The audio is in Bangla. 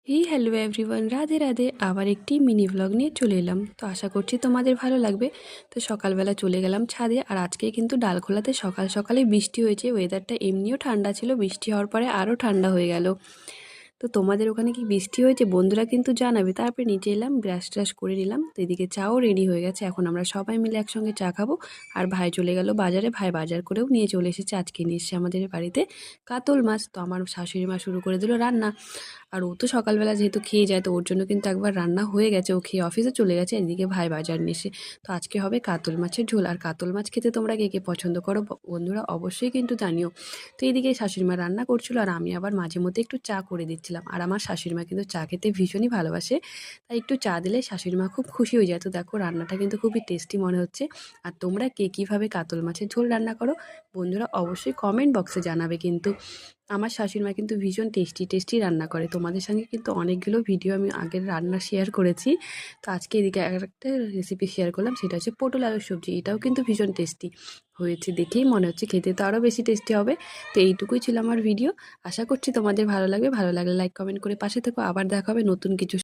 Hello everyone, Radhe Radhe. আবার একটি মিনি ভ্লগ নিয়ে চলে এলাম। তো আশা করছি তোমাদের ভালো লাগবে। তো সকালবেলা চলে গেলাম ছাদে। আর আজকে কিন্তু ডালখোলাতে সকাল সকালে বৃষ্টি হয়েছে। ওয়েদারটা এমনিও ঠান্ডা ছিল, বৃষ্টি হওয়ার পরে আরও ঠান্ডা হয়ে গেল। তো তোমাদের ওখানে কি বৃষ্টি হয়েছে বন্ধুরা কিন্তু জানাবে। তারপরে নিচে এলাম, ব্রাশ ট্রাশ করে নিলাম। তো এদিকে চাও রেডি হয়ে গেছে। এখন আমরা সবাই মিলে একসঙ্গে চা খাবো। আর ভাই চলে গেল বাজারে। ভাই বাজার করেও নিয়ে চলে এসেছে। আজকে নিয়ে এসেছে আমাদের বাড়িতে কাতল মাছ। তো আমার শাশুড়ি মা শুরু করে দিল রান্না। আর ও তো সকালবেলা যেহেতু খেয়ে যায়, তো ওর জন্য কিন্তু একবার রান্না হয়ে গেছে, ও খেয়ে অফিসে চলে গেছে। এদিকে ভাই বাজার নিয়ে এসে। তো আজকে হবে কাতল মাছের ঝোল। আর কাতল মাছ খেতে তোমরা কে কে পছন্দ করো বন্ধুরা অবশ্যই কিন্তু জানিও। তো এইদিকে শাশুড়ি মা রান্না করছিল, আর আমি আবার মাঝে মধ্যে একটু চা করে দিচ্ছিলাম। আর আমার শাশুড়ি মা কিন্তু চা খেতে ভীষণই ভালোবাসে, তাই একটু চা দিলে শাশুড়ি মা খুব খুশি হয়ে যায়। তো দেখো রান্নাটা কিন্তু খুবই টেস্টি মনে হচ্ছে। আর তোমরা কে কীভাবে কাতল মাছের ঝোল রান্না করো বন্ধুরা অবশ্যই কমেন্ট বক্সে জানাবে কিন্তু। আমার শাশুড়ি মা কিন্তু ভীষণ টেস্টি টেস্টি রান্না করে। তোমাদের সঙ্গে কিন্তু অনেকগুলো ভিডিও আমি আগের রান্না শেয়ার করেছি। তো আজকে এদিকে একটা রেসিপি শেয়ার করলাম, সেটা হচ্ছে পটল আলুর সবজি। এটাও কিন্তু ভীষণ টেস্টি হয়েছে, দেখেই মনে হচ্ছে খেতে তো আরও বেশি টেস্টি হবে। তো এইটুকুই ছিল আমার ভিডিও। আশা করছি তোমাদের ভালো লাগবে। ভালো লাগলে লাইক কমেন্ট করে পাশে থেকো। আবার দেখা হবে নতুন কিছু